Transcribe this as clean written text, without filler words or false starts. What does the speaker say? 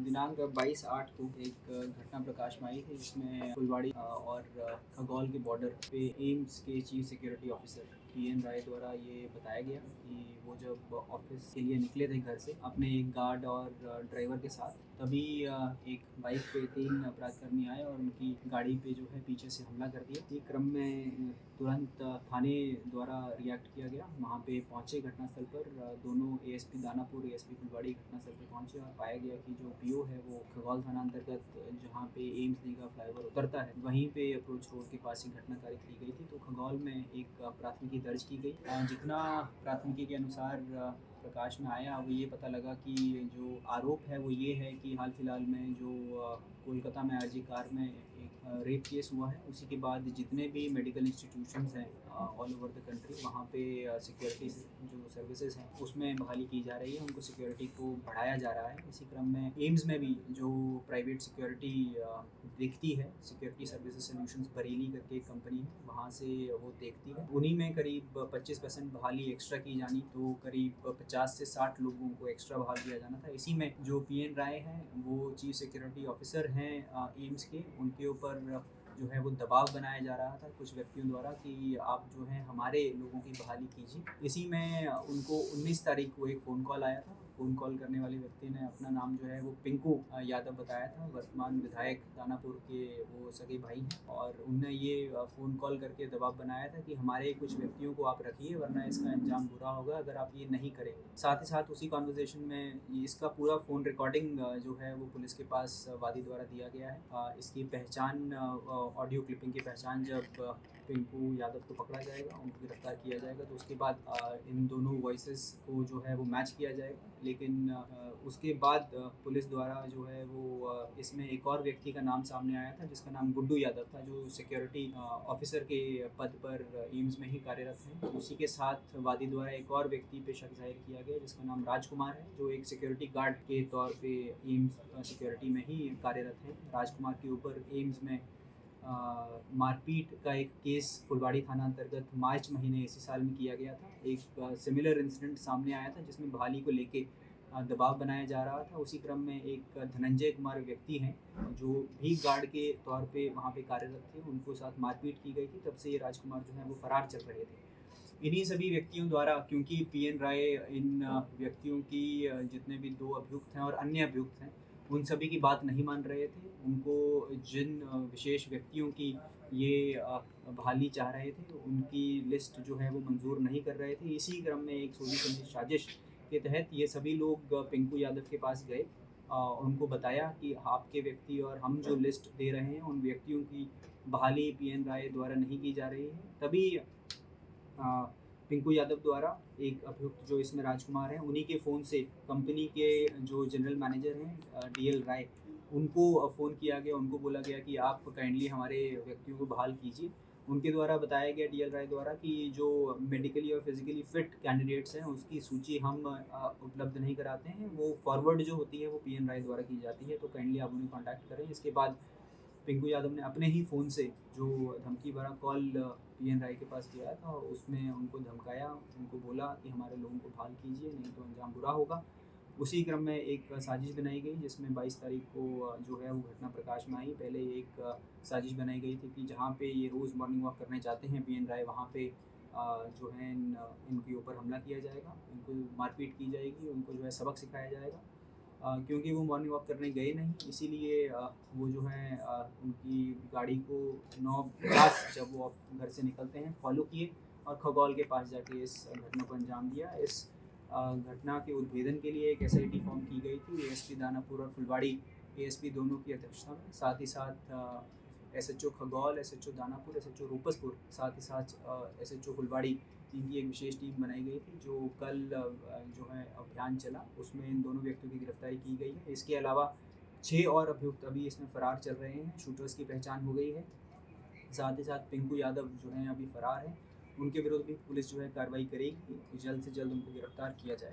दिनांक 22/8 को एक घटना प्रकाश में आई थी जिसमें फुलवाड़ी और खगौल के बॉर्डर पे एम्स के चीफ सिक्योरिटी ऑफिसर पीएन राय द्वारा ये बताया गया कि वो जब ऑफिस के लिए निकले थे घर से अपने एक गार्ड और ड्राइवर के साथ, तभी एक बाइक पे 3 अपराधकर्मी आए और उनकी गाड़ी पे जो है पीछे से हमला कर दिया। इस क्रम में तुरंत थाने द्वारा रिएक्ट किया गया। वहाँ पे पहुँचे घटनास्थल पर दोनों एएसपी दानापुर, एएसपी फुलवाड़ी घटनास्थल पे पहुँचे और पाया गया कि जो पीओ है वो खगौल थाना अंतर्गत जहाँ पे एम्स दीघा फ्लाईओवर उतरता है वहीं पे अप्रोच रोड के पास ही घटना कारित की गई थी। तो खगौल में एक प्राथमिकी दर्ज की गई। जितना प्राथमिकी के अनुसार प्रकाश में आया वो ये पता लगा कि जो आरोप है वो ये है कि हाल फिलहाल में जो कोलकाता में आरजी कार में एक रेप केस हुआ है, उसी के बाद जितने भी मेडिकल इंस्टीट्यूशंस हैं ऑल ओवर द कंट्री वहाँ पे सिक्योरिटी जो सर्विसेज हैं उसमें बहाली की जा रही है, उनको सिक्योरिटी को बढ़ाया जा रहा है। इसी क्रम में एम्स में भी जो प्राइवेट सिक्योरिटी देखती है, सिक्योरिटी सर्विसेज सॉल्यूशंस बरेली करके एक कंपनी है, वहाँ से वो देखती है। उन्हीं में करीब 25% बहाली एक्स्ट्रा की जानी, तो करीब 50 से 60 लोगों को एक्स्ट्रा बहाल किया जाना था। इसी में जो पीएन राय हैं वो चीफ सिक्योरिटी ऑफिसर हैं एम्स के, उनके ऊपर जो है वो दबाव बनाया जा रहा था कुछ व्यक्तियों द्वारा कि आप जो है हमारे लोगों की बहाली कीजिए। इसी में उनको 19 तारीख को एक फ़ोन कॉल आया था। फ़ोन कॉल करने वाले व्यक्ति ने अपना नाम जो है वो पिंकू यादव बताया था, वर्तमान विधायक दानापुर के वो सगे भाई हैं, और उनने ये फ़ोन कॉल करके दबाव बनाया था कि हमारे कुछ व्यक्तियों को आप रखिए वरना इसका अंजाम बुरा होगा अगर आप ये नहीं करेंगे। साथ ही साथ उसी कॉन्वर्जेशन में इसका पूरा फ़ोन रिकॉर्डिंग जो है वो पुलिस के पास वादी द्वारा दिया गया है। इसकी पहचान ऑडियो क्लिपिंग की पहचान जब पिंकू यादव को पकड़ा जाएगा, उनको गिरफ्तार किया जाएगा, तो उसके बाद इन दोनों वॉइसेस को जो है वो मैच किया जाएगा। लेकिन उसके बाद पुलिस द्वारा जो है वो इसमें एक और व्यक्ति का नाम सामने आया था जिसका नाम गुड्डू यादव था, जो सिक्योरिटी ऑफिसर के पद पर एम्स में ही कार्यरत हैं। उसी के साथ वादी द्वारा एक और व्यक्ति पे शक जाहिर किया गया जिसका नाम राजकुमार है, जो एक सिक्योरिटी गार्ड के तौर पे एम्स सिक्योरिटी में ही कार्यरत है। राजकुमार के ऊपर एम्स में मारपीट का एक केस फुलवाड़ी थाना अंतर्गत मार्च महीने इसी साल में किया गया था। एक सिमिलर इंसिडेंट सामने आया था जिसमें बहाली को लेके दबाव बनाया जा रहा था। उसी क्रम में एक धनंजय कुमार व्यक्ति हैं जो भी गार्ड के तौर पे वहाँ पे कार्यरत थे, उनको साथ मारपीट की गई थी। तब से ये राजकुमार जो है वो फरार चल रहे थे। इन्हीं सभी व्यक्तियों द्वारा, क्योंकि पीएन राय इन व्यक्तियों की जितने भी 2 अभियुक्त हैं और अन्य अभियुक्त हैं उन सभी की बात नहीं मान रहे थे। उनको जिन विशेष व्यक्तियों की ये बहाली चाह रहे थे उनकी लिस्ट जो है वो मंजूर नहीं कर रहे थे। इसी क्रम में एक सोची समझी साजिश के तहत ये सभी लोग पिंकू यादव के पास गए और उनको बताया कि आपके व्यक्ति और हम जो लिस्ट दे रहे हैं उन व्यक्तियों की बहाली पीएन राय द्वारा नहीं की जा रही है। तभी पिंकू यादव द्वारा एक अभियुक्त जो इसमें राजकुमार हैं उन्हीं के फ़ोन से कंपनी के जो जनरल मैनेजर हैं डीएल राय, उनको फ़ोन किया गया। उनको बोला गया कि आप काइंडली हमारे व्यक्तियों को बहाल कीजिए। उनके द्वारा बताया गया डीएल राय द्वारा कि जो मेडिकली और फिजिकली फिट कैंडिडेट्स हैं उसकी सूची हम उपलब्ध नहीं कराते हैं, वो फॉरवर्ड जो होती है वो पीएन राय द्वारा की जाती है, तो काइंडली आप उन्हें कॉन्टैक्ट करें। इसके बाद पिंकू यादव ने अपने ही फ़ोन से जो धमकी भरा कॉल पीएन राय के पास किया था, उसमें उनको धमकाया, उनको बोला कि हमारे लोगों को बहाल कीजिए नहीं तो अंजाम बुरा होगा। उसी क्रम में एक साजिश बनाई गई जिसमें 22 तारीख को जो है वो घटना प्रकाश में आई। पहले एक साजिश बनाई गई थी कि जहाँ पे ये रोज़ मॉर्निंग वॉक करने जाते हैं पीएन राय, वहाँ पे जो है इनके ऊपर हमला किया जाएगा, इनको मारपीट की जाएगी, उनको जो है सबक सिखाया जाएगा। क्योंकि वो मॉर्निंग वॉक करने गए नहीं, इसीलिए वो जो है उनकी गाड़ी को 9:50 जब वो घर से निकलते हैं फॉलो किए और खगौल के पास जाके इस घटना को अंजाम दिया। इस घटना के उद्भेदन के लिए एक एसआईटी फॉर्म की गई थी एएसपी दानापुर और फुलवाड़ी एएसपी दोनों की अध्यक्षता में। साथ ही साथ SHO Khagaul, SHO Danapur, SHO Rupaspur, साथ ही साथ एसएचओ फुलवाड़ी, इनकी एक विशेष टीम बनाई गई थी जो कल जो है अभियान चला, उसमें इन दोनों व्यक्तियों की गिरफ्तारी की गई है। इसके अलावा 6 और अभियुक्त अभी इसमें फ़रार चल रहे हैं, शूटर्स की पहचान हो गई है। साथ ही साथ पिंकू यादव जो हैं अभी फ़रार हैं, उनके विरुद्ध भी पुलिस जो है कार्रवाई करेगी, जल्द से जल्द उनको गिरफ्तार किया जाएगा।